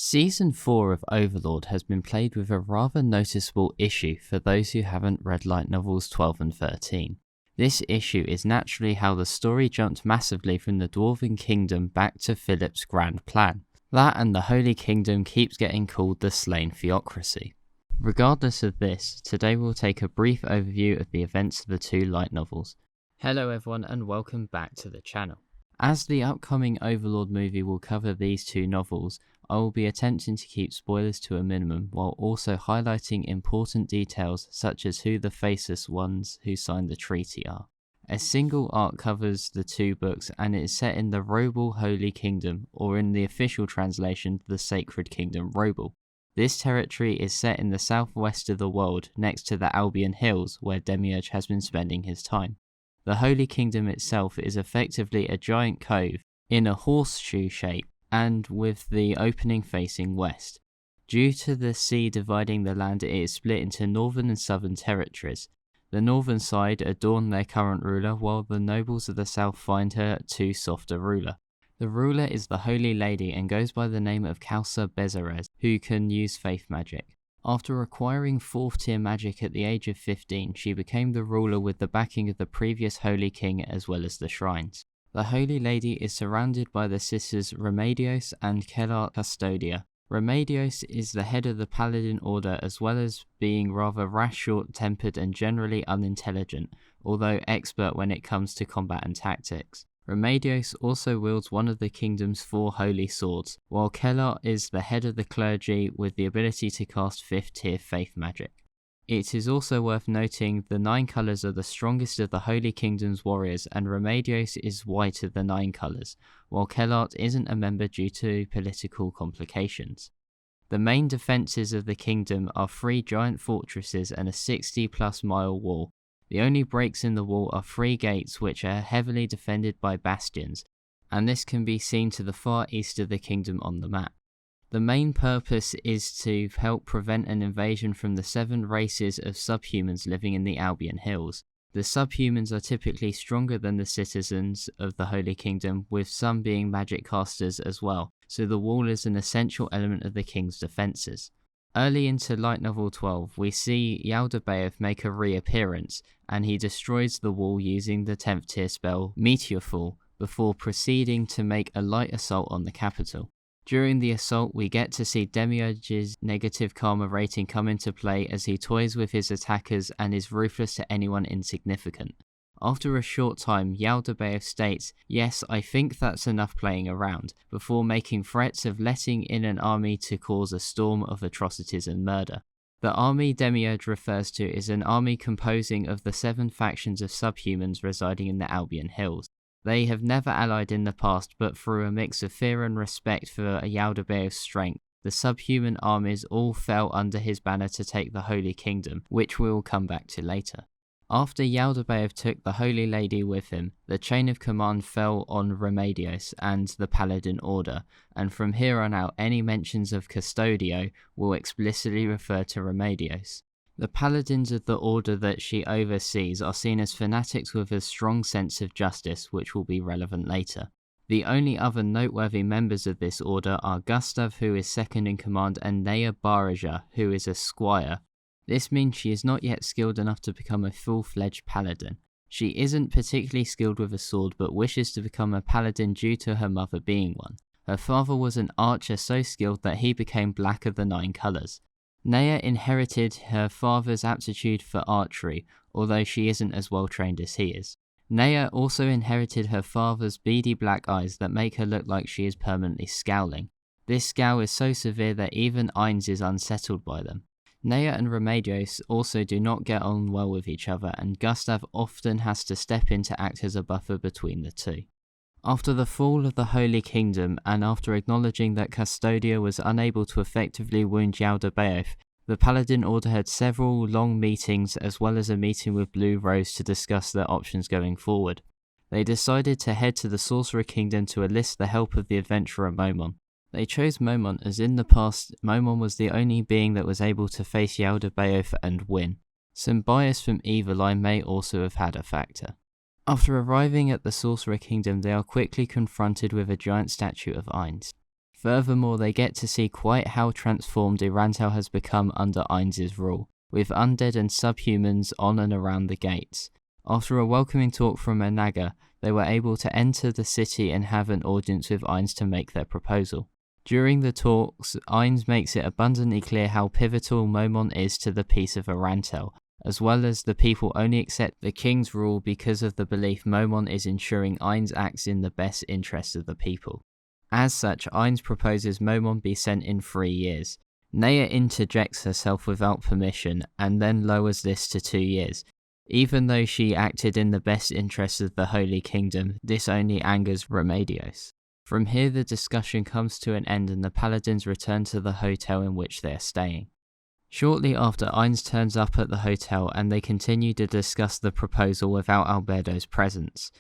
Season 4 of Overlord has been played with a rather noticeable issue for those who haven't read light novels 12 and 13. This issue is naturally how the story jumped massively from the Dwarven Kingdom back to Philip's grand plan. That and the Holy Kingdom keeps getting called the Slain Theocracy. Regardless of this, today we'll take a brief overview of the events of the two light novels. Hello everyone and welcome back to the channel. As the upcoming Overlord movie will cover these two novels, I will be attempting to keep spoilers to a minimum while also highlighting important details such as who the Faceless ones who signed the treaty are. A single arc covers the two books and it is set in the Robel Holy Kingdom, or in the official translation, the Sacred Kingdom Robel. This territory is set in the southwest of the world next to the Albion Hills where Demiurge has been spending his time. The Holy Kingdom itself is effectively a giant cove in a horseshoe shape and with the opening facing west. Due to the sea dividing the land, it is split into northern and southern territories. The northern side adorn their current ruler, while the nobles of the south find her too soft a ruler. The ruler is the Holy Lady and goes by the name of Calca Bessarez, who can use faith magic. After acquiring 4th tier magic at the age of 15, she became the ruler with the backing of the previous Holy King as well as the shrines. The Holy Lady is surrounded by the sisters Remedios and Kelart Custodia. Remedios is the head of the Paladin order as well as being rather rash, short-tempered and generally unintelligent, although expert when it comes to combat and tactics. Remedios also wields one of the kingdom's 4 holy swords, while Kelart is the head of the clergy with the ability to cast 5th tier faith magic. It is also worth noting the 9 colours are the strongest of the Holy Kingdom's warriors, and Remedios is white of the 9 colours, while Kelart isn't a member due to political complications. The main defences of the kingdom are 3 giant fortresses and a 60+ mile wall. The only breaks in the wall are 3 gates which are heavily defended by bastions, and this can be seen to the far east of the kingdom on the map. The main purpose is to help prevent an invasion from the 7 races of subhumans living in the Albion Hills. The subhumans are typically stronger than the citizens of the Holy Kingdom, with some being magic casters as well, so the wall is an essential element of the king's defences. Early into Light Novel 12, we see Yaldabaoth make a reappearance, and he destroys the wall using the 10th tier spell Meteorfall, before proceeding to make a light assault on the capital. During the assault, we get to see Demiurge's negative karma rating come into play as he toys with his attackers and is ruthless to anyone insignificant. After a short time, Yaldabaoth states, "Yes, I think that's enough playing around," before making threats of letting in an army to cause a storm of atrocities and murder. The army Demiurge refers to is an army composing of the 7 factions of subhumans residing in the Albion Hills. They have never allied in the past, but through a mix of fear and respect for Yaldabaoth's strength, the subhuman armies all fell under his banner to take the Holy Kingdom, which we will come back to later. After Yaldabaoth took the Holy Lady with him, the chain of command fell on Remedios and the Paladin order, and from here on out any mentions of Custodio will explicitly refer to Remedios. The paladins of the order that she oversees are seen as fanatics with a strong sense of justice, which will be relevant later. The only other noteworthy members of this order are Gustav, who is second in command, and Neia Baraja, who is a squire. This means she is not yet skilled enough to become a full-fledged paladin. She isn't particularly skilled with a sword, but wishes to become a paladin due to her mother being one. Her father was an archer so skilled that he became Black of the 9 colours. Neia inherited her father's aptitude for archery, although she isn't as well trained as he is. Neia also inherited her father's beady black eyes that make her look like she is permanently scowling. This scowl is so severe that even Ains is unsettled by them. Neia and Remedios also do not get on well with each other, and Gustav often has to step in to act as a buffer between the two. After the fall of the Holy Kingdom, and after acknowledging that Custodia was unable to effectively wound Yaldabaoth, the Paladin Order had several long meetings as well as a meeting with Blue Rose to discuss their options going forward. They decided to head to the Sorcerer Kingdom to enlist the help of the adventurer Momon. They chose Momon as in the past, Momon was the only being that was able to face Yaldabaoth and win. Some bias from Evil Eye may also have had a factor. After arriving at the Sorcerer Kingdom, they are quickly confronted with a giant statue of Ains. Furthermore, they get to see quite how transformed Irantel has become under Ains' rule, with undead and subhumans on and around the gates. After a welcoming talk from Anaga, they were able to enter the city and have an audience with Ains to make their proposal. During the talks, Ains makes it abundantly clear how pivotal Momon is to the peace of Irantel, as well as the people only accept the king's rule because of the belief Momon is ensuring Ains acts in the best interest of the people. As such, Ains proposes Momon be sent in 3 years. Neia interjects herself without permission and then lowers this to 2 years. Even though she acted in the best interest of the Holy Kingdom, this only angers Remedios. From here the discussion comes to an end and the Paladins return to the hotel in which they are staying. Shortly after, Ains turns up at the hotel and they continue to discuss the proposal without Albedo's presence.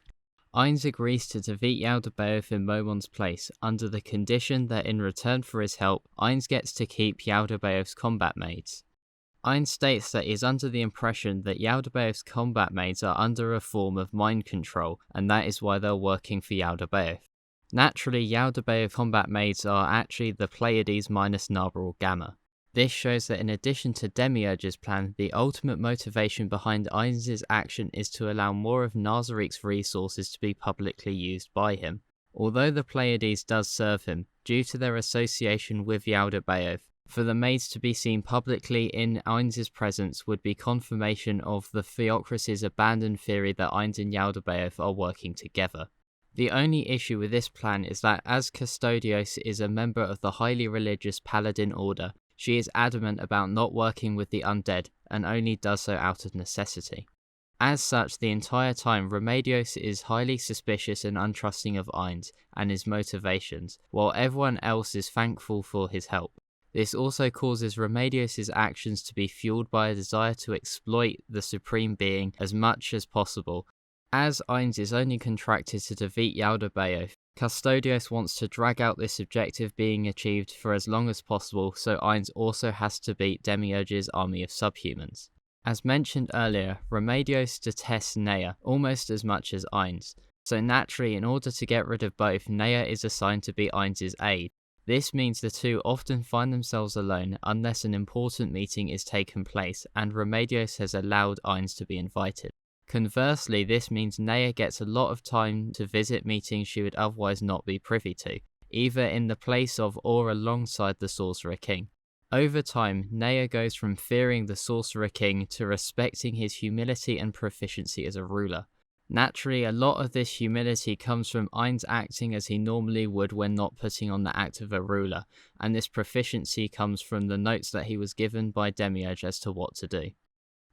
Ains agrees to defeat Yaldabaoth in Momon's place, under the condition that in return for his help, Ains gets to keep Yaldabaoth's combat maids. Ains states that he is under the impression that Yaldabaoth's combat maids are under a form of mind control, and that is why they're working for Yaldabaoth. Naturally, Yaldabaoth's combat maids are actually the Pleiades minus Narborough Gamma. This shows that in addition to Demiurge's plan, the ultimate motivation behind Ains' action is to allow more of Nazarik's resources to be publicly used by him. Although the Pleiades does serve him, due to their association with Yaldabaoth, for the maids to be seen publicly in Ains' presence would be confirmation of the Theocracy's abandoned theory that Ains and Yaldabaoth are working together. The only issue with this plan is that as Custodios is a member of the highly religious Paladin order, she is adamant about not working with the undead, and only does so out of necessity. As such, the entire time, Remedios is highly suspicious and untrusting of Ains and his motivations, while everyone else is thankful for his help. This also causes Remedios' actions to be fueled by a desire to exploit the Supreme Being as much as possible. As Ains is only contracted to defeat Yaldabaoth, Custodios wants to drag out this objective being achieved for as long as possible, so Ains also has to beat Demiurge's army of subhumans. As mentioned earlier, Remedios detests Neia almost as much as Ains, so naturally in order to get rid of both, Neia is assigned to be Ains' aide. This means the two often find themselves alone unless an important meeting is taking place, and Remedios has allowed Ains to be invited. Conversely, this means Neia gets a lot of time to visit meetings she would otherwise not be privy to, either in the place of or alongside the Sorcerer King. Over time, Neia goes from fearing the Sorcerer King to respecting his humility and proficiency as a ruler. Naturally, a lot of this humility comes from Ains acting as he normally would when not putting on the act of a ruler, and this proficiency comes from the notes that he was given by Demiurge as to what to do.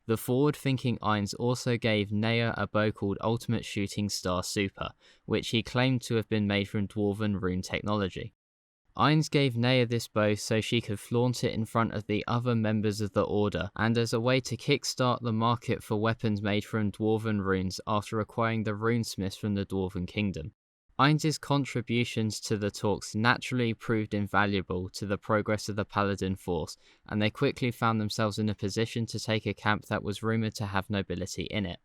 The forward-thinking Ains also gave Neia a bow called Ultimate Shooting Star Super, which he claimed to have been made from Dwarven rune technology. Ains gave Neia this bow so she could flaunt it in front of the other members of the Order, and as a way to kickstart the market for weapons made from Dwarven runes after acquiring the runesmiths from the Dwarven Kingdom. Ains' contributions to the talks naturally proved invaluable to the progress of the Paladin force, and they quickly found themselves in a position to take a camp that was rumoured to have nobility in it.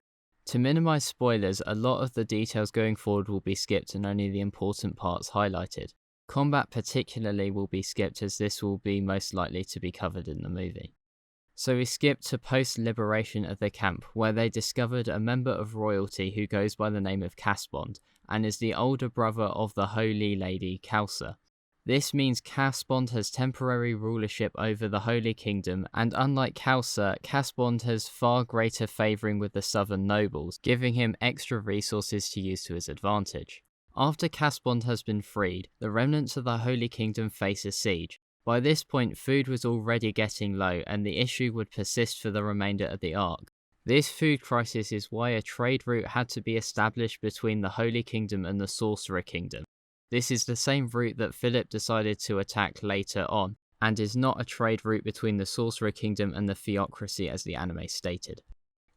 To minimise spoilers, a lot of the details going forward will be skipped and only the important parts highlighted. Combat particularly will be skipped as this will be most likely to be covered in the movie. So we skip to post-liberation of the camp, where they discovered a member of royalty who goes by the name of Caspond, and is the older brother of the Holy Lady Calca. This means Caspond has temporary rulership over the Holy Kingdom, and unlike Calca, Caspond has far greater favouring with the southern nobles, giving him extra resources to use to his advantage. After Caspond has been freed, the remnants of the Holy Kingdom face a siege. By this point, food was already getting low, and the issue would persist for the remainder of the arc. This food crisis is why a trade route had to be established between the Holy Kingdom and the Sorcerer Kingdom. This is the same route that Philip decided to attack later on, and is not a trade route between the Sorcerer Kingdom and the Theocracy as the anime stated.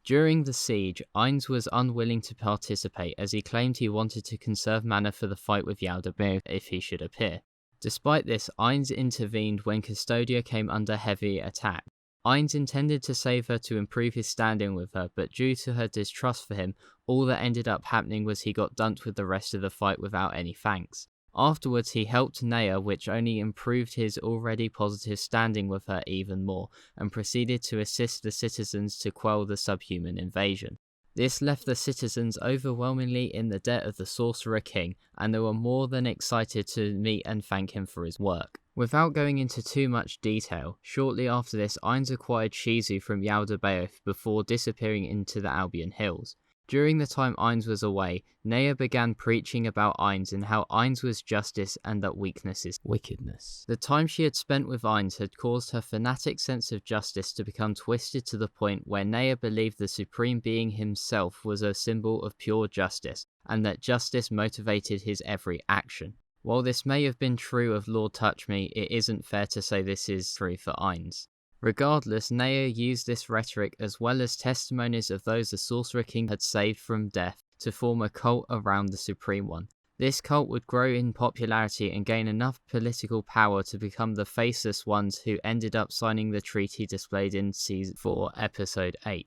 During the siege, Ains was unwilling to participate as he claimed he wanted to conserve mana for the fight with Yaldabaoth if he should appear. Despite this, Ains intervened when Custodia came under heavy attack. Ains intended to save her to improve his standing with her, but due to her distrust for him, all that ended up happening was he got dumped with the rest of the fight without any thanks. Afterwards, he helped Neia, which only improved his already positive standing with her even more, and proceeded to assist the citizens to quell the subhuman invasion. This left the citizens overwhelmingly in the debt of the Sorcerer King, and they were more than excited to meet and thank him for his work. Without going into too much detail, shortly after this, Ains acquired Shizu from Yaldabaoth before disappearing into the Albion Hills. During the time Ains was away, Neia began preaching about Ains and how Ains was justice and that weakness is wickedness. The time she had spent with Ains had caused her fanatic sense of justice to become twisted to the point where Neia believed the Supreme Being himself was a symbol of pure justice, and that justice motivated his every action. While this may have been true of Lord Touchme, it isn't fair to say this is true for Ains. Regardless, Neia used this rhetoric as well as testimonies of those the Sorcerer King had saved from death to form a cult around the Supreme One. This cult would grow in popularity and gain enough political power to become the Faceless ones who ended up signing the treaty displayed in Season 4, Episode 8.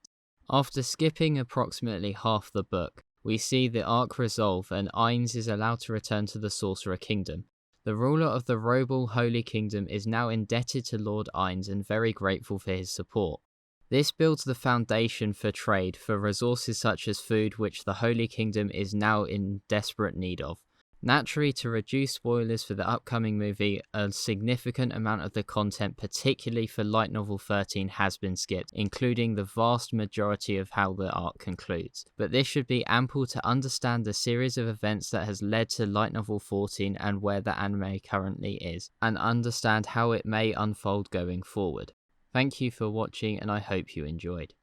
After skipping approximately half the book, we see the arc resolve and Ains is allowed to return to the Sorcerer Kingdom. The ruler of the Robel Holy Kingdom is now indebted to Lord Ains and very grateful for his support. This builds the foundation for trade for resources such as food, which the Holy Kingdom is now in desperate need of. Naturally, to reduce spoilers for the upcoming movie, a significant amount of the content, particularly for Light Novel 13, has been skipped, including the vast majority of how the arc concludes. But this should be ample to understand the series of events that has led to Light Novel 14 and where the anime currently is, and understand how it may unfold going forward. Thank you for watching, and I hope you enjoyed.